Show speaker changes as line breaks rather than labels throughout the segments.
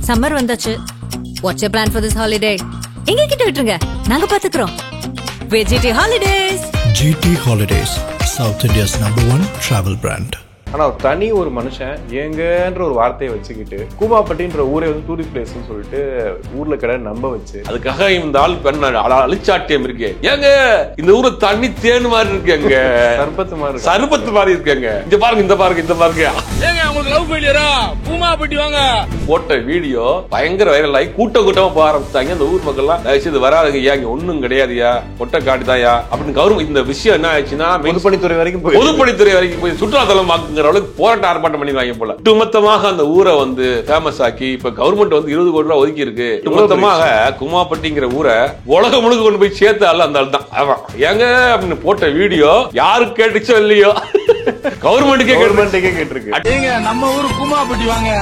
Summer வந்தாச்சு. What's your plan for this holiday? எங்க கிட்ட விட்டுருங்க, நாங்க பாத்துக்கிறோம். GT Holidays.
GT Holidays, South India's #1 travel brand.
ஆனா தனி ஒரு மனுஷன் ஏங்கன்ற ஒரு வார்த்தையை வச்சுக்கிட்டு கூமாப்பட்டின்ற ஊரே வந்து டூரிஸ்ட் பிளேஸ்ன்னு சொல்லிட்டு ஊர்ல கடை நம்ப வச்சு
அதுக்காக இந்த ஆள் பெண் அழிச்சாட்டியம் இருக்கு. ஏங்க இந்த ஊரை தண்ணி தேன் மாதிரி இருக்குங்க, சர்பத்து மாதிரி இருக்குங்க. இந்த பாருங்க இந்த பாருங்க இந்த பாருங்க.
ஏங்க உங்களுக்கு லவ் ஃபெயிலியரா? கூமாப்பட்டி வாங்க.
போட்ட வீடியோ பயங்கர வைரல் ஆகி கூட்டமா போக ஆரம்பிச்சாங்க. அந்த ஊர் மக்கள் எல்லாம் தயவுசெய்து வராதுங்க, இங்க ஒண்ணும் கிடையாதுயா, ஒட்டை காட்டுதாயா அப்படின்னு கவர்மெண்ட் இந்த விஷயம் என்ன ஆயிடுச்சுன்னா
பொதுப்பணித்துறை வரைக்கும் போய்
சுற்றுலாத்தலம் அளவுக்கு போராட்ட ஆர்ப்பாட்டம் பண்ணிடுவாங்க போல. ஒட்டுமொத்தமாக அந்த ஊரை வந்து ஃபேமஸ் ஆக்கி இப்ப கவர்மெண்ட் வந்து 20 கோடி ரூபாய் ஒதுக்கி இருக்கு. ஒட்டுமொத்தமாக கூமாப்பட்டிங்கிற ஊரை உலகம் முழுக்க கொண்டு போய் சேர்த்த ஆள் அந்த ஆள் தான். அதான் ஏங்க அப்படின்னு போட்ட வீடியோ யாருக்கு கேட்டுச்சோ இல்லையோ கவர்மெண்ட்டுக்கே கேட்டிருக்கு.
நம்ம ஊரு கூமாப்பட்டி வாங்க.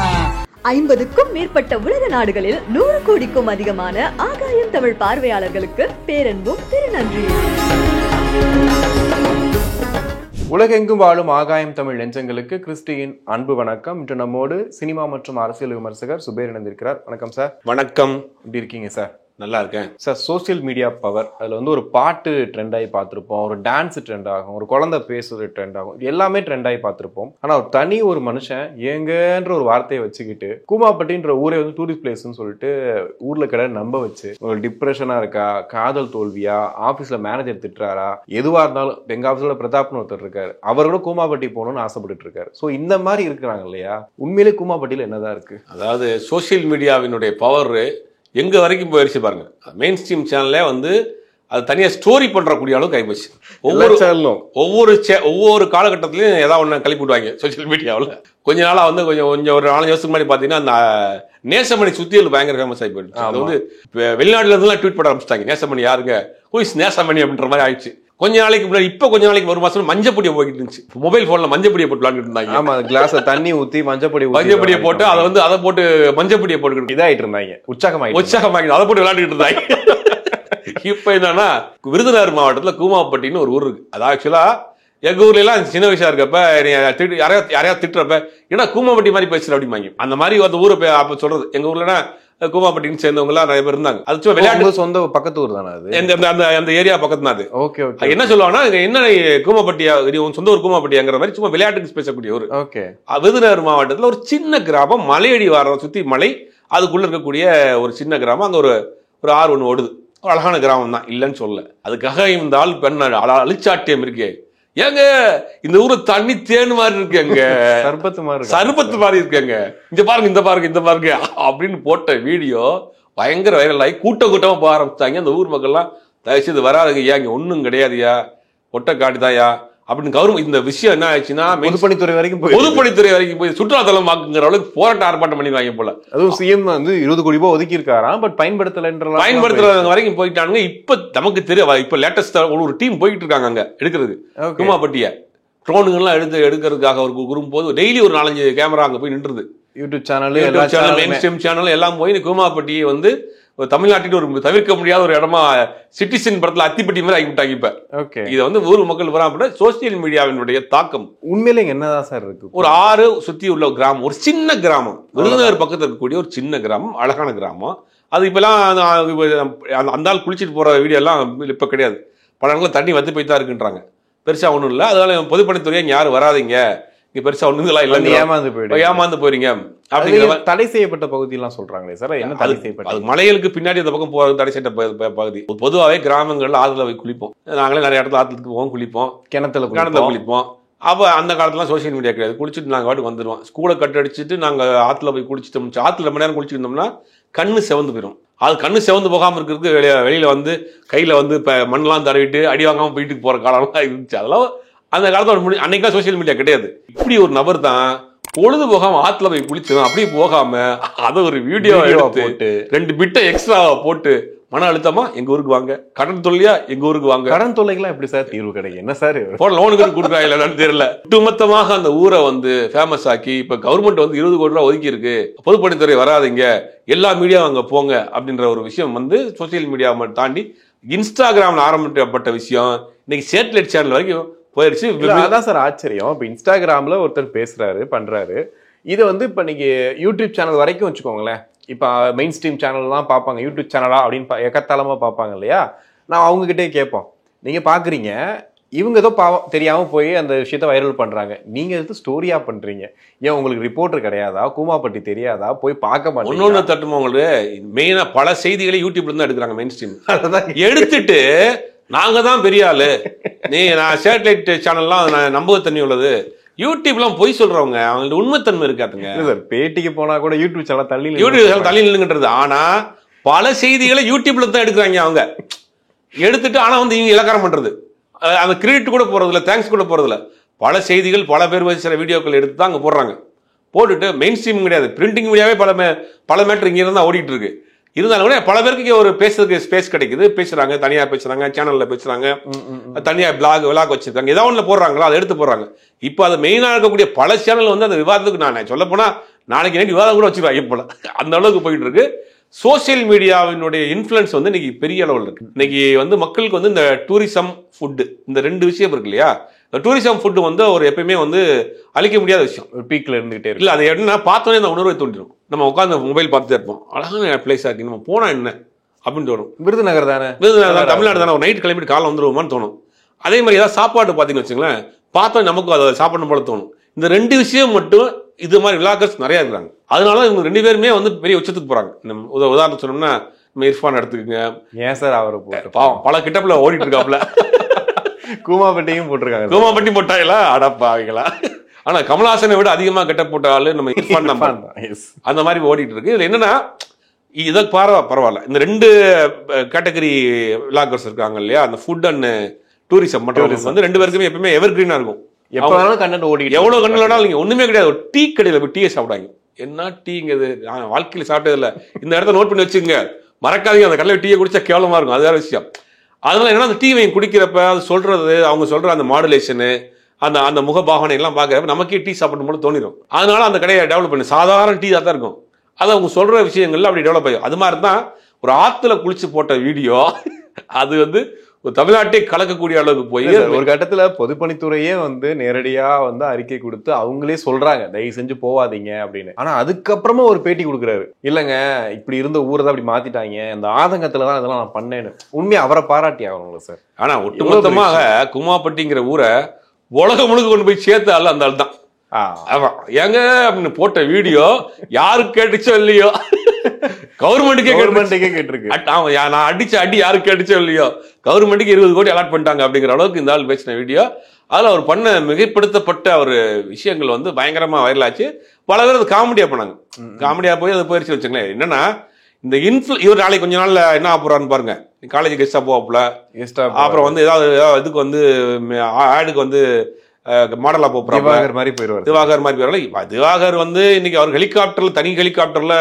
50க்கும் மேற்பட்ட உலக நாடுகளில் 100 கோடிக்கும் அதிகமான ஆகாயம் தமிழ் பார்வையாளர்களுக்கு பேரன்பும் திருநன்றி.
உலகெங்கும் வாழும் ஆகாயம் தமிழ் நெஞ்சங்களுக்கு கிறிஸ்டியின் அன்பு வணக்கம். இன்று நம்மோடு சினிமா மற்றும் அரசியல் விமர்சகர் சுபேர் இணைந்திருக்கிறார். வணக்கம் சார்.
வணக்கம்.
எப்படி இருக்கீங்க சார்?
நல்லா இருக்கேன்
சார். சோசியல் மீடியா பவர், அதில் வந்து ஒரு பாட்டு ட்ரெண்ட் ஆகி பார்த்துருப்போம், ஒரு டான்ஸ் ட்ரெண்ட் ஆகும், ஒரு குழந்தை பேசுறது ட்ரெண்ட் ஆகும், இது எல்லாமே ட்ரெண்ட் ஆகி பார்த்துருப்போம். ஆனால் தனி ஒரு மனுஷன் ஏங்கன்ற ஒரு வார்த்தையை வச்சுக்கிட்டு கூமாப்பட்டின்ற ஊரே வந்து டூரிஸ்ட் பிளேஸ்ன்னு சொல்லிட்டு ஊர்ல கடை நம்ப வச்சு ஒரு டிப்ரெஷனா இருக்கா, காதல் தோல்வியா, ஆபீஸ்ல மேனேஜர் திட்டுறாரா, எதுவா இருந்தாலும் எங்க ஆபீஸ்ல பிரதாப்னு ஒருத்தர் இருக்காரு, அவர் கூட கூமாப்பட்டி போகணும்னு ஆசைப்பட்டு இருக்காரு. ஸோ இந்த மாதிரி இருக்கிறாங்க இல்லையா? உண்மையிலே கூமாப்பட்டியில என்னதான் இருக்கு?
அதாவது சோசியல் மீடியாவினுடைய பவர் எங்க வரைக்கும் போயிடுச்சு பாருங்க. மெயின் ஸ்ட்ரீம் சேனல்ல வந்து அது தனியா ஸ்டோரி பண்றக்கூடிய அளவுக்கு ஆயிப்போச்சு. ஒவ்வொரு காலகட்டத்திலையும் ஏதாவது ஒன்று கிளப்பி விடுவாங்க சோசியல் மீடியாவில். கொஞ்ச நாளா வந்து கொஞ்சம் ஒரு 4 வருஷத்துக்கு முன்னாடி பாத்தீங்கன்னா அந்த நேசமணி சுத்தியல் பயங்கர ஃபேமஸ் ஆகி போயிடுச்சு. அது வந்து வெளிநாட்டுல இருந்தெல்லாம் ட்வீட் பண்ண ஆரம்பிச்சிட்டாங்க, நேசமணி யாருங்க, நேசமணி அப்படின்ற மாதிரி ஆயிடுச்சு. கொஞ்ச நாளைக்கு முன்னாடி கொஞ்ச நாளைக்கு ஒரு மாசம் மஞ்சப்பொடியை போய்கிட்டு இருந்துச்சு. மொபைல் போன்ல மஞ்சப்பொடியை போட்டு விளாண்டுட்டு இருந்தாங்க.
ஆமா, கிளாஸ்ல தண்ணி ஊத்தி மஞ்சப்பொடியை
போட்டு அதை போட்டு மஞ்சப்பொடியை போட்டு
இதாயிட்டு இருந்தாங்க,
உற்சாகமாக்கி அதை போட்டு விளையாண்டுட்டு இருந்தாங்க. இப்ப என்னன்னா விருதுநகர் மாவட்டத்துல கூமாப்பட்டின்னு ஒரு ஊர் இருக்கு. அது ஆக்சுவலா எங்க ஊர்ல எல்லாம் சின்ன வயசா இருக்கப்ப யாரையாவது திட்டுறப்ப ஏன்னா கூமாப்பட்டி மாதிரி பேசுற அப்படிமாங்க. அந்த மாதிரி அந்த ஊரை அப்ப சொல்றது எங்க ஊர்லன்னா கூமாப்பட்டின்னு சேர்ந்தவங்க எல்லாம் நிறைய பேர் இருந்தாங்க. அது சும்மா விளையாட்டு சொந்த பக்கத்து ஊர் தானே அது, அந்த ஏரியா பக்கத்து தான் அது. Okay okay. என்ன சொல்லுவாங்கன்னா என்ன கூமாப்பட்டியா, சொந்த ஊர் கூமாப்பட்டியாங்கிற மாதிரி சும்மா விளையாட்டுக்கு பேசக்கூடிய ஊர். ஓகே. விருதுநகர் மாவட்டத்துல ஒரு சின்ன கிராமம், மலையடி வார சுத்தி மலை, அதுக்குள்ள இருக்கக்கூடிய ஒரு சின்ன கிராமம். அங்க ஒரு ஆறு ஒண்ணு ஓடுது. அழகான கிராமம் தான், இல்லைன்னு சொல்ல. அதுக்காக இந்த ஆள் பெண் அழிச்சாட்டியம் இருக்கே. ஏங்க இந்த ஊரை தண்ணி தேன் மாதிரி இருக்குங்க, சர்பத்து மாதிரி இருக்குங்க. இந்த பாருங்க இந்த பாருங்க இந்த பாருங்க அப்படின்னு போட்ட வீடியோ பயங்கர வைரல் ஆகி கூட்டமா போக ஆரம்பிச்சாங்க. அந்த ஊர் மக்கள் எல்லாம் தயவுசெய்து வராதுங்க, இங்க ஒண்ணும் கிடையாதுயா, ஒட்டை காட்டுதாயா அப்படின்னு கவர்மெண்ட் இந்த விஷயம் என்ன ஆயிடுச்சுன்னா பொதுப்பணித்துறை வரைக்கும் போய் சுற்றுலாத்தலம் ஆக்குங்கிற அளவுக்கு போராட்ட ஆர்ப்பாட்டம் பண்ணிடுவாங்க போல. அதுவும் சிஎம் வந்து 20 கோடி ரூபாய் ஒதுக்கி இருக்காராம், பட் பயன்படுத்தல வரைக்கும் போயிட்டானுங்க. இப்ப நமக்கு தெரியும், இப்ப லேட்டஸ்டா ஒரு டீம் போயிட்டு இருக்காங்க அங்க எடுக்கிறது கூமாப்பட்டிய ட்ரோனுங்கெல்லாம் எடுக்கிறதுக்காக ஒரு குறும்போது டெய்லி ஒரு 4-5 கேமரா அங்க போய் நின்றுது. யூடியூப் சேனல் எல்லாம் போய் கூமாப்பட்டியை வந்து தமிழ்நாட்டில் ஒரு தவிர்க்க முடியாத ஒரு இடமா சிட்டிசன் படத்துல அத்திப்பட்டி மாதிரி ஆகிவிட்டாங்க. இப்ப ஓகே, இதை வந்து ஊர் மக்கள் வராம சோசியல் மீடியாவினுடைய தாக்கம் உண்மையிலே என்னதான் சார் இருக்கு. ஒரு ஆறு சுத்தி உள்ள கிராமம், ஒரு சின்ன கிராமம், விருதுநகர் பக்கத்துல இருக்கக்கூடிய ஒரு சின்ன கிராமம், அழகான கிராமம். அது இப்பெல்லாம் அந்த ஆள் குளிச்சுட்டு போற வீடியோ எல்லாம் இப்ப கிடையாது. பல இடத்துல தண்ணி வந்து போய் தான் இருக்குன்றாங்க. பெருசா ஒண்ணும் இல்லை. அதனால பொதுப்பணித்துறையா யாரும் வராதிங்க, இங்க பெருசா ஒண்ணுங்களா இல்ல, ஏமாந்து போறீங்க அப்படிங்கிற தடை செய்யப்பட்ட பகுதி எல்லாம் சொல்றாங்களே சார். என்ன தடை செய்யப்பட்ட? அது மலைகளுக்கு பின்னாடி அந்த பக்கம் போறது தடை செய்யப்பட்ட பகுதி. பொதுவாகவே கிராமங்கள்ல ஆத்துல போய் குளிப்போம். நாங்களே நிறைய இடத்துல ஆத்துக்கு போவோம், குளிப்போம், கிணத்துல குளிப்போம். அப்ப அந்த காலத்துல சோசியல் மீடியா கிடையாது. குளிச்சுட்டு நாங்க வாட்டுக்கு வந்துடுவோம். ஸ்கூலை கட் அடிச்சுட்டு நாங்க ஆத்துல போய் குளிச்சுட்டோம். ஆத்துல ரொம்ப நேரம் குளிச்சுருந்தோம்னா கண்ணு செவந்து போயிடும். அது கண்ணு செவந்து போகாம இருக்கிறதுக்கு வெளியில வந்து கையில வந்து மண்ணெல்லாம் தடவிட்டு அடி வாங்காம வீட்டுக்கு போற காலம்லாம் இருந்துச்சு. அதெல்லாம் அந்த காலத்தோட அன்னைக்கெல்லாம் சோசியல் மீடியா கிடையாது. இப்படி ஒரு நபர் தான் பொழுது போகாம ஆத்துல போய் குளிச்சோம், அப்படி போகாம அதை ஒரு வீடியோ எடுத்து 2 பிட்டை எக்ஸ்ட்ராவா போட்டு மன அழுத்தமா எங்க ஊருக்கு வாங்க, கடன் தொல்லையா எங்க ஊருக்கு வாங்க. கடன் தொல்லைக்கெல்லாம் எப்படி சார் தீர்வு கிடைக்கும்? என்ன சார் லோனுக்கு கொடுக்குறாங்க இல்லன்னு தெரியல. ஒட்டுமொத்தமாக அந்த ஊரை வந்து ஃபேமஸ் ஆக்கி இப்ப கவர்மெண்ட் வந்து 20 கோடி ரூபாய் ஒதுக்கி இருக்கு, பொதுப்பணித்துறை வராதிங்க, எல்லா மீடியாவும் அங்க போங்க அப்படின்ற ஒரு விஷயம் வந்து சோசியல் மீடியாவை தாண்டி இன்ஸ்டாகிராம்ல ஆரம்பிக்கப்பட்ட விஷயம் இன்னைக்கு சேட்டலைட் சேனல் வரைக்கும் போயிடுச்சு. அதான் சார் ஆச்சரியம். இப்ப இன்ஸ்டாகிராம்ல ஒருத்தர் பேசுறாரு, பண்றாரு. இது வந்து இப்ப நீங்க யூடியூப் சேனல் வரைக்கும் வச்சுக்கோங்களேன்,
இப்போ மெயின் ஸ்ட்ரீம் சேனல்லாம் பார்ப்பாங்க, யூடியூப் சேனலா அப்படின்னு எக்கத்தாளமாக பார்ப்பாங்க இல்லையா. நான் அவங்ககிட்டே கேட்போம், நீங்கள் பார்க்குறீங்க, இவங்க ஏதோ பாவம் தெரியாமல் போய் அந்த விஷயத்த வைரல் பண்ணுறாங்க, நீங்கள் எது ஸ்டோரியாக பண்ணுறீங்க, ஏன் உங்களுக்கு ரிப்போர்ட்டர் கிடையாதா, கூமாப்பட்டி தெரியாதா, போய் பார்க்க மாட்டோம்.
ஒன்னொன்று தட்டுமா உங்களுக்கு, மெயினாக பல செய்திகளை யூடியூப்ல இருந்து எடுக்கிறாங்க மெயின் ஸ்ட்ரீம். எடுத்துட்டு நாங்கள் தான் பெரிய ஆளு, நான் சேட்டலைட் சேனல்லாம் நம்பகத்தன்மை உள்ளது, யூடியூப்லாம் பொய் சொல்றவங்க, அவங்களுக்கு உண்மைத்தன்மை இருக்காதுங்க
சார். பேட்டிக்கு போனா கூட யூடியூப் சேனல்
தள்ளி நில்லுங்கன்றது. ஆனா பல செய்திகளை யூடியூப்ல தான் எடுக்கிறாங்க அவங்க. எடுத்துட்டு ஆனா வந்து இவங்க இலக்காரம் பண்றது, அந்த கிரெடிட் கூட போறதில்ல, தேங்க்ஸ் கூட போறதில்ல. பல செய்திகள் பல பேர் சில வீடியோக்கள் எடுத்து தான் அங்கே போடுறாங்க. போட்டுட்டு மெயின் ஸ்ட்ரீம் கிடையாது, பிரிண்டிங் மீடியாவே பல மேட்டர் இங்கே இருந்தால் ஓடிட்டு இருக்கு. இருந்தாலும் கூட பல பேருக்கு ஒரு பேசுறதுக்கு ஸ்பேஸ் கிடைக்குது, பேசுறாங்க, தனியா பேசுறாங்க, சேனல்ல பேசுறாங்க, தனியா விளாக் வச்சிருக்காங்க, ஏதாவது ஒன்று போடுறாங்களோ அதை எடுத்து போடுறாங்க. இப்போ அது மெயினாக இருக்கக்கூடிய பல சேனல் வந்து அந்த விவாதத்துக்கு, நான் சொல்ல போனா நாளைக்கு நைட்டு விவாதம் கூட வச்சிருவாங்க போல, அந்த அளவுக்கு போயிட்டு இருக்கு. சோசியல் மீடியாவினுடைய இன்ஃப்ளூயன்ஸ் வந்து இன்னைக்கு பெரிய அளவில் இருக்கு. இன்னைக்கு வந்து மக்களுக்கு வந்து இந்த டூரிசம், ஃபுட்டு, இந்த ரெண்டு விஷயம் இருக்கு இல்லையா. இந்த டூரிசம் ஃபுட்டு வந்து ஒரு எப்பயுமே வந்து அழிக்க முடியாத விஷயம்,
ஒரு பீக்ல இருந்துகிட்டே இருக்கு.
இல்லை அது என்ன பார்த்தோன்னே அந்த உணர்வை தோன்றிடும். நம்ம உட்காந்து மொபைல் பார்த்துட்டே இருப்போம், அழகான பிளேஸாக இருக்கு, நம்ம போனால் என்ன அப்படின்னு தோணும்.
விருதுநகர் தானே,
விருதுநகர் தமிழ்நாடு தானே, ஒரு நைட் கிளம்பிட்டு காலை வந்துருவோமான்னு தோணும். அதே மாதிரி ஏதாவது சாப்பாடு பார்த்தீங்கன்னு வச்சுங்களேன், பார்த்தோம் நமக்கு அதை சாப்பிடணும் போல தோணும். இந்த ரெண்டு விஷயம் மட்டும் இது மாதிரி விளாகர்ஸ் நிறைய இருக்கிறாங்க. அதனால இவங்க ரெண்டு பேருமே வந்து பெரிய உச்சத்துக்கு போறாங்க. நம்ம உதாரணம் சொன்னோம்னா நம்ம இர்ஃபான் எடுத்துக்கோங்க.
ஏன் சார் அவரை போட்டு
பல கிட்டப்ல ஓடிட்டு இருக்காப்ல,
கூமாப்பட்டியும் போட்டிருக்காங்க.
கூமாப்பட்டி போட்டாங்களா அடப்பாவீங்களா. ஆனா கமல்ஹாசனை விட அதிகமா கெட்டப் போட்ட ஆளு நம்ம இர்ஃபான் தான். அந்த மாதிரி ஓடிட்டு இருக்கு. இதுல என்னன்னா இதை பரவாயில்ல, இந்த ரெண்டு கேட்டகரி விளாகர்ஸ் இருக்காங்க இல்லையா, அந்த ஃபுட் அண்ட் டூரிசம் மட்டும் வந்து ரெண்டு பேருக்குமே எப்பவுமே எவர் கிரீனா இருக்கும்.
எவ்வளவு கண்டென்ட் ஓடி,
எவ்வளவு கண்டென்ட் வேணாலும் நீங்க ஒண்ணுமே கிடையாது. ஒரு டீ கடையில போய் டீயை சாப்பிடாங்க, என்ன டீங்கிறது நான் வாழ்க்கையில சாப்பிட்டது இல்லை, இந்த இடத்த நோட் பண்ணி வச்சுங்க, மறக்காதீங்க, அந்த கடையில் டீயை குடிச்சா கேவலமா இருக்கும், அது வேற விஷயம். அதனால என்னன்னா அந்த டீ வாங்கி குடிக்கிறப்ப அது சொல்றது, அவங்க சொல்ற அந்த மாடுலேஷனு, அந்த முகபாவனை எல்லாம் பார்க்கறப்ப நமக்கே டீ சாப்பிடும் போல தோணிடும். அதனால அந்த கடையை டெவலப் பண்ணி சாதாரண டீ தான் இருக்கும், அது அவங்க சொல்ற விஷயங்கள்ல அப்படி டெவலப் ஆகும். அது மாதிரி தான் ஒரு ஆத்துல குளிச்சு போட்ட வீடியோ, அது வந்து தமிழ்நாட்டை கலக்கக்கூடிய அளவுக்கு போய்
ஒரு கட்டத்துல பொதுப்பணித்துறையே வந்து நேரடியா வந்து அறிக்கை கொடுத்து அவங்களே சொல்றாங்க தயவு செஞ்சு போவாதீங்க அப்படின்னு. ஆனா அதுக்கப்புறமா ஒரு பேட்டி கொடுக்குறாரு, இல்லங்க இப்படி இருந்த ஊரை தான் அப்படி மாத்திட்டாங்க, அந்த ஆதங்கத்துலதான் இதெல்லாம் நான் பண்ணேன்னு. உண்மையா அவரை பாராட்டி ஆகணுங்களா சார்.
ஆனா ஒட்டுமொத்தமாக கூமாப்பட்டிங்கிற ஊரை உலகம் முழுக்க கொண்டு போய் சேர்த்த ஆள் அந்த ஆள் தான். ஏங்க அப்படின்னு போட்ட வீடியோ யாருக்கு கேட்டுச்சோ இல்லையோ, கவர்மெண்ட்டுக்கே கேட்டிருக்கு. நான் அடிச்ச அடி யாருக்கு கேட்டுச்சோ இல்லையோ, கவர்மெண்ட்டுக்கு 20 கோடி அலாட் பண்ணிட்டாங்க அப்படிங்கிற அளவுக்கு இந்த ஆள் பேசின வீடியோ. அதில் அவர் பண்ண மிகைப்படுத்தப்பட்ட ஒரு விஷயங்கள் வந்து பயங்கரமா வைரல் ஆச்சு. பல பேர் அது காமெடியா பண்ணாங்க, காமெடியா போய் அது போயிருச்சு வச்சுங்களேன். என்னன்னா இந்த இவர் நாளைக்கு கொஞ்ச நாள்ல என்ன ஆகுறான்னு பாருங்க, காலேஜ் கெஸ்டா போவாப்புல, அப்புறம் வந்து ஏதாவது இதுக்கு வந்து ஆடுக்கு வந்து மாடலா போறாரு மாதிரி போயிருவாரு, திவாகர் மாதிரி போயிடுவாங்க. திவாகர் வந்து இன்னைக்கு அவர் ஹெலிகாப்டர்ல, தனி ஹெலிகாப்டர்ல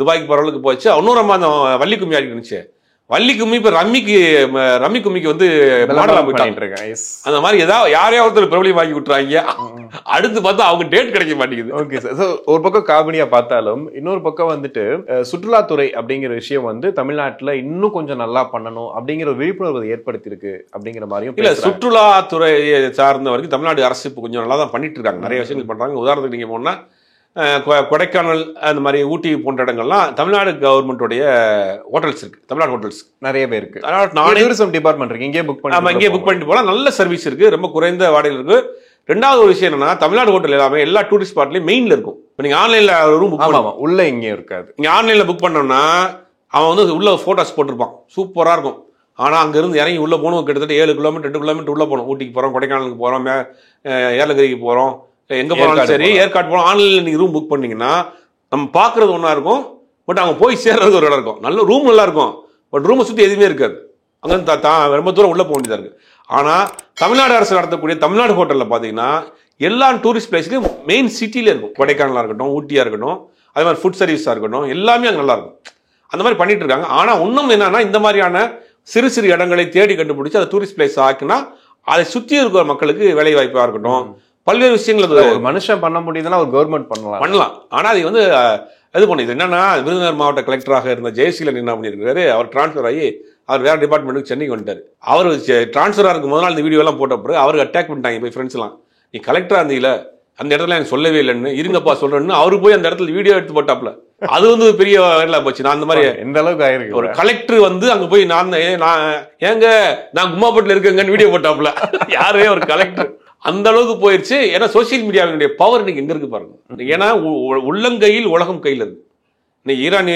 துபாய்க்கு போற அளவுக்கு போச்சு. இன்னொரு அம்மா அந்த வள்ளி கும்மி ஆடிட்டு இருந்துச்சு, வள்ளி கும்மி இப்ப ரம்மி கும்மிக்கு வந்து மாடலா போயிட்டு இருக்கேன். அந்த மாதிரி ஏதாவது யாரையா ஒருத்தர் பிரபலியம் வாங்கி விட்டுறாங்க, அடுத்து பார்த்தா அவங்க டேட் கிடைக்க மாட்டேங்குது.
ஓகே சார், ஒரு பக்கம் காமெடியா பார்த்தாலும் இன்னொரு பக்கம் வந்துட்டு சுற்றுலாத்துறை அப்படிங்கிற விஷயம் வந்து தமிழ்நாட்டுல இன்னும் கொஞ்சம் நல்லா பண்ணணும் அப்படிங்கிற விழிப்புணர்வு ஏற்படுத்தி இருக்கு அப்படிங்கிற மாதிரியும்.
இல்ல, சுற்றுலாத்துறையை சார்ந்த வரைக்கும் தமிழ்நாடு அரசு இப்போ கொஞ்சம் நல்லா தான் பண்ணிட்டு இருக்காங்க, நிறைய விஷயங்கள் பண்றாங்க. உதாரணத்துக்கு நீங்க போனா கொடைக்கானல் அந்த மாதிரி ஊட்டி போன்ற இடங்கள்லாம் தமிழ்நாடு கவர்மெண்டோடைய ஹோட்டல்ஸ் இருக்கு, தமிழ்நாடு ஹோட்டல்ஸ் நிறைய பேர் இருக்கு. டூரிசம் டிபார்ட்மெண்ட் இருக்கு, இங்கே புக் பண்ணிட்டு போலாம், நல்ல சர்வீஸ் இருக்கு, ரொம்ப குறைந்த வாடகை இருக்கு. ரெண்டாவது ஒரு விஷயம் என்னன்னா தமிழ்நாடு ஹோட்டல் எல்லாமே எல்லா டூரிஸ்ட் ஸ்பாட்லயும் மெயின்ல இருக்கும். இப்போ நீங்க ஆன்லைன்ல ரூம் புக் பண்ணலாம்,
உள்ள இங்கே இருக்காது.
நீங்க ஆன்லைன்ல புக் பண்ணோம்னா அவன் வந்து உள்ள போட்டோஸ் போட்டிருப்பான், சூப்பரா இருக்கும். ஆனா அங்க இருந்து இறங்கி உள்ள போகணும், கிட்டத்தட்ட 7 கிலோமீட்டர் 8 கிலோமீட்டர் உள்ள போகணும். ஊட்டிக்கு போறோம், கொடைக்கானலுக்கு போறோம், ஏலகிரிக்கு போறோம், எங்க போனாலும் சரி, ஏற்காடு போனோம். ஆன்லைன்ல நீங்க ரூம் புக் பண்ணீங்கன்னா நம்ம பாக்குறது ஒன்னா இருக்கும், பட் அவங்க போய் சேர்றது ஒரு இடம் இருக்கும். நல்ல ரூம் நல்லா இருக்கும், பட் ரூமை சுத்தி எதுவுமே இருக்காது. அங்க ரொம்ப தூரம் உள்ள போக வேண்டியதா இருக்கு. ஆனா தமிழ்நாடு அரசு நடத்தக்கூடிய தமிழ்நாடு ஹோட்டல்ல பாத்தீங்கன்னா எல்லா டூரிஸ்ட் பிளேஸ்லயும் மெயின் சிட்டில இருக்கும். கொடைக்கானலா இருக்கட்டும், ஊட்டியா இருக்கட்டும், அதே மாதிரி ஃபுட் சர்வீஸா இருக்கட்டும், எல்லாமே அங்க நல்லா இருக்கும். அந்த மாதிரி பண்ணிட்டு இருக்காங்க. ஆனா இன்னும் என்னன்னா இந்த மாதிரியான சிறு சிறு இடங்களை தேடி கண்டுபிடிச்சு அதை டூரிஸ்ட் பிளேஸ் ஆக்கினா அதை சுற்றி இருக்கிற மக்களுக்கு வேலை வாய்ப்பா இருக்கட்டும், பல்வேறு விஷயங்கள்
மனுஷன் பண்ண முடியுதுன்னா ஒரு கவர்மெண்ட் பண்ணலாம்.
ஆனா அது வந்து இது பண்ணுது. என்னன்னா விருதுநகர் மாவட்ட கலெக்டராக இருந்த ஜெயசீலன் என்ன பண்ணியிருக்காரு, அவர் டிரான்ஸ்பர் ஆகி அவர் வேற டிபார்ட்மெண்ட்டுக்கு சென்னைக்கு வந்துட்டாரு. அவர் டிரான்ஸ்பர் ஆகிறதுக்கு முதல் நாள் இந்த வீடியோ எல்லாம் போட்ட பிறகு அவருக்கு அட்டாக் பண்ணிட்டாங்க போய் ஃப்ரெண்ட்ஸ் எல்லாம். நீ கலெக்டரா இருந்தீங்கள, அந்த இடத்துல எனக்கு சொல்லவே இல்லைன்னு, இருங்கப்பா சொல்றேன்னு அவரு போய் அந்த இடத்துல வீடியோ எடுத்து போட்டாப்ல. அது வந்து பெரிய வைரலா போச்சு. நான் அந்த மாதிரி
எந்த அளவுக்கு ஆயிருக்கு.
ஒரு கலெக்டர் வந்து அங்க போய் நான் ஏங்க நான் கும்மாப்பட்டில் இருக்கேங்கன்னு வீடியோ போட்டாப்ல. யாரே ஒரு கலெக்டர். அந்த அளவுக்கு போயிருச்சு. ஏன்னா சோசியல் மீடியாவினுடைய பவர் இன்னைக்கு எங்க இருக்கு பாருங்க. ஏன்னா உள்ளங்கையில் உலகம் கையில் இருக்கு. இன்னைக்கு ஈரான்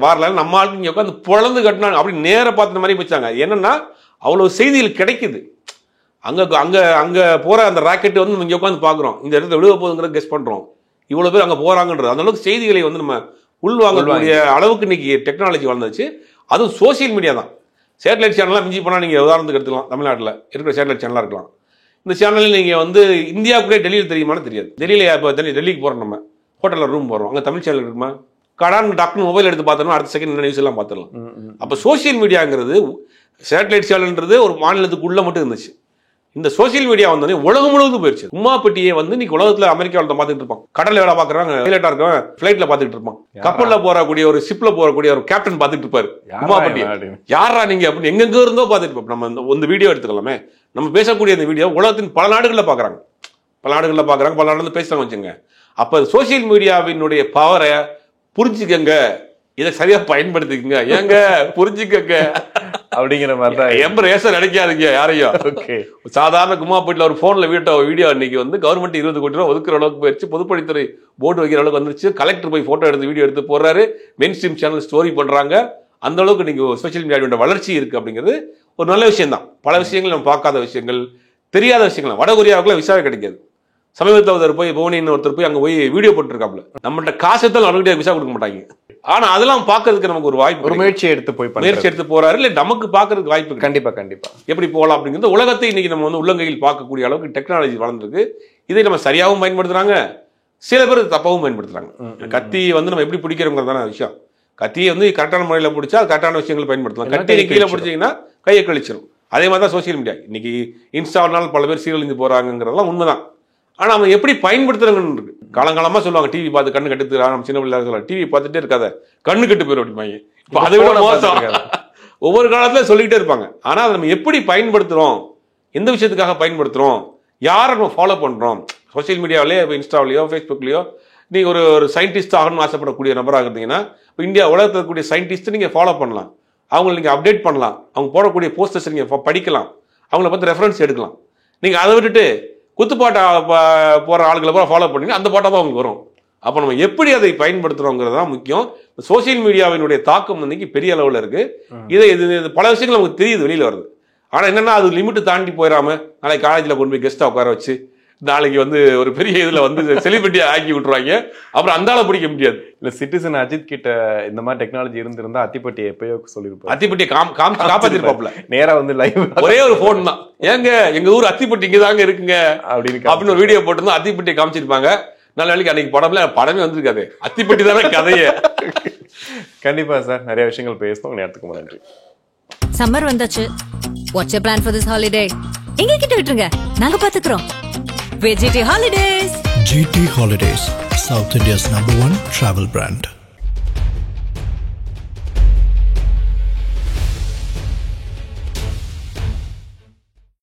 வாரல நம்ம ஆளுக்கு இங்க உட்காந்து பொழந்து கட்டினாங்க, அப்படி நேர பார்த்த மாதிரி போச்சாங்க. என்னன்னா அவ்வளவு செய்திகள் கிடைக்குது. அங்க அங்க அங்க போற அந்த ராக்கெட் வந்து இங்க உட்காந்து பாக்குறோம், இந்த இடத்துல விழுவ போகுதுங்கிறத கெஸ் பண்றோம். இவ்வளவு பேர் அங்க போறாங்கன்றது அந்த அளவுக்கு செய்திகளை வந்து நம்ம உள்வாங்கக்கூடிய அளவுக்கு இன்னைக்கு டெக்னாலஜி வளர்ந்துச்சு. அதுவும் சோசியல் மீடியா தான். சேட்டலைட் சேனல்லாம் மிஞ்சி போனால் நீங்கள் உதாரணத்துக்கு எடுத்துக்கலாம். தமிழ்நாட்டில் இருக்கிற சேட்டலைட் சேனலாக இருக்கலாம். இந்த சேனலில் நீங்கள் வந்து இந்தியாவுக்குள்ளே டெல்லியில் தெரியுமான்னு தெரியாது. டெல்லியில் இப்போ டெல்லிக்கு போகிறோம், நம்ம ஹோட்டலில் ரூம் போகிறோம், அங்கே தமிழ் சேனல் இருக்குமா? கடான்னு டாக்டர் மொபைல் எடுத்து பார்த்தோம்னா அடுத்த செகண்ட் நியூஸ் எல்லாம் பார்த்துடலாம். அப்போ சோசியல் மீடியாங்கிறது சேட்டலைட் சேனல்ன்றது ஒரு மாநிலத்துக்குள்ளே மட்டும் இருந்துச்சு. இந்த சோசியல் மீடியா வந்தோடனே உலகம் முழுவதும் போயிடுச்சு. கும்மாப்பட்டியை வந்து இன்னைக்கு உலகத்தில் அமெரிக்காவில் பார்த்துட்டு இருப்பான், கடலில் வேலை பார்க்குறாங்க, பைலட்டா இருக்கவன் ஃபிளைட்ல பார்த்துட்டு இருப்பான், கப்பலில் போறக்கூடிய ஒரு ஷிப்ல போறக்கூடிய ஒரு கேப்டன் பார்த்துட்டு இருப்பாரு. கும்மாப்பட்டியை யாரா நீங்க அப்படின்னு எங்கெங்க இருந்தோ பார்த்துட்டு இருப்போம். நம்ம இந்த வீடியோ எடுத்துக்கலாமே, நம்ம பேசக்கூடிய இந்த வீடியோ உலகத்தின் பல நாடுகளில் பார்க்குறாங்க, பல நாடுகளில் பேசுறாங்க வச்சுங்க. அப்போ சோசியல் மீடியாவினுடைய பவரை புரிஞ்சுக்கங்க, இதை சரியா பயன்படுத்திக்கங்க, ஏங்க புரிஞ்சுக்கங்க
அப்படிங்கிற மாதிரி தான்.
எம்பரேசர் நினைக்காதீங்க யாரையும். சாதாரண கும்மாப்பட்டியில் ஒரு போன்ல வீடியோ இன்னைக்கு வந்து கவர்மெண்ட் 20 கோடி ரூபாய் ஒதுக்குற அளவுக்கு போயிடுச்சு. பொதுப்பணித்துறை போர்டு வைக்கிற அளவுக்கு வந்துருச்சு. கலெக்டர் போய் போட்டோ எடுத்து வீடியோ எடுத்து போடுறாரு. மெயின் ஸ்ட்ரீம் சேனல் ஸ்டோரி பண்றாங்க. அந்த அளவுக்கு நீங்க சோசியல் மீடியாவோட வளர்ச்சி இருக்கு அப்படிங்கிறது ஒரு நல்ல விஷயம் தான். பல விஷயங்கள் நம்ம பார்க்காத விஷயங்கள், தெரியாத விஷயங்கள். வடகொரியாவுக்குள்ள விசாவே கிடைக்காது. சமீபத்தில் ஒருத்தர் போய் புவனின்னு ஒருத்தர் போய் அங்கே போய் வீடியோ போட்டுருக்காப்ல. நம்மள்ட்ட காசு தான் அவர்கிட்ட விசா கொடுக்க மாட்டாங்க. ஆனா அதெல்லாம் பார்க்கறதுக்கு நமக்கு ஒரு வாய்ப்பு, ஒரு முயற்சி எடுத்து போறாரு. இல்லை நமக்கு பார்க்கறதுக்கு வாய்ப்பு கண்டிப்பா எப்படி போகலாம் அப்படிங்கிறது உலகத்தை இன்னைக்கு நம்ம வந்து உள்ளங்கையில் பார்க்கக்கூடிய அளவுக்கு டெக்னாலஜி வளர்ந்துருக்கு. இதை நம்ம சரியாகவும் பயன்படுத்துறாங்க, சில பேர் தப்பாகவும் பயன்படுத்துறாங்க. கத்தி வந்து நம்ம எப்படி பிடிக்கிறோங்கிறதான விஷயம். கத்தியை வந்து கரெக்டான முறையில் பிடிச்சா கரெக்டான விஷயங்கள் பயன்படுத்தலாம். கத்தியை கீழே பிடிச்சிங்கன்னா கையை கழிச்சிடும். அதே மாதிரி தான் சோசியல் மீடியா. இன்னைக்கு இன்ஸ்டாவினால பல பேர் சீரழிஞ்சு போறாங்கிறதெல்லாம் உண்மைதான். ஆனா அவங்க எப்படி பயன்படுத்துறாங்கன்னு இருக்கு. காலங்காலமா சொல்லுவாங்க, டிவி பார்த்து கண்ணு கட்டு, நம்ம சின்ன பிள்ளை சொல்லுவாங்க, டிவி பார்த்துட்டே இருக்காத கண்ணு கட்டு போயிடும் அப்படிம்பாங்க. இப்போ அதை விட மோசம் ஒவ்வொரு காலத்துல சொல்லிக்கிட்டே இருப்பாங்க. ஆனா அதை நம்ம எப்படி பயன்படுத்துறோம், எந்த விஷயத்துக்காக பயன்படுத்துறோம், யாரை நம்ம ஃபாலோ பண்றோம். சோசியல் மீடியாவிலேயே, இப்போ இன்ஸ்டாவிலையோ ஃபேஸ்புக்லையோ நீங்க ஒரு சயின்டிஸ்ட் ஆகணும்னு ஆசைப்படக்கூடிய நபராக இருந்தீங்கன்னா, இப்போ இந்தியா உலகத்தில் இருக்கக்கூடிய சயின்டிஸ்ட் நீங்க ஃபாலோ பண்ணலாம், அவங்களை நீங்க அப்டேட் பண்ணலாம், அவங்க போடக்கூடிய போஸ்டர்ஸ் நீங்க படிக்கலாம், அவங்கள பத்தி ரெஃபரன்ஸ் எடுக்கலாம். நீங்க அதை விட்டுட்டு குத்துப்பாட்டை போகிற ஆளுகளை கூட ஃபாலோ பண்ணிங்கன்னா அந்த பாட்டாக தான் அவங்களுக்கு வரும். அப்போ நம்ம எப்படி அதை பயன்படுத்துகிறோங்கிறது தான் முக்கியம். சோசியல் மீடியாவினுடைய தாக்கம் இன்னைக்கு பெரிய அளவில் இருக்குது. இது பல விஷயங்கள் நமக்கு தெரியுது, வெளியில் வருது. ஆனால் என்னென்னா அது லிமிட்டு தாண்டி போயிடாமல் நாளைக்கு காலேஜில் கொண்டு போய் கெஸ்ட்டாக உட்கார வச்சு நாளைக்கு வந்து ஒரு பெரிய இதில் வந்து செலிபிரிட்டியாக ஆக்கி விட்டுருவாங்க. அப்புறம் அந்த ஆளை பிடிக்க முடியாது. இல்லை, சிட்டிசன் அஜித் கிட்ட இந்த மாதிரி டெக்னாலஜி இருந்திருந்தா அத்திப்பட்டியை எப்பயோ சொல்லியிருப்போம். அத்திப்பட்டியை காப்பாத்திருப்பாப்ல. நேராக வந்து லைவ் ஒரே ஒரு ஃபோன் தான், ஏங்க எங்க ஊர் அத்திப்பட்டி இங்கே தாங்க இருக்குங்க அப்படின்னு ஒரு வீடியோ போட்டிருந்தா அத்திப்பட்டியை காமிச்சிருப்பாங்க. நல்ல நாளைக்கு அன்னைக்கு படமே வந்திருக்காது, அத்திப்பட்டி தானே கதையே. கண்டிப்பா சார், நிறைய விஷயங்கள் பேசணும். நேரத்துக்கு நன்றி.
சம்மர் வந்தாச்சு. What's your plan for this holiday? எங்க கிட்ட விட்டுருங்க, நாங்க பாத்துக்கிறோம். VGT Holidays.
GT Holidays, South India's #1 travel brand.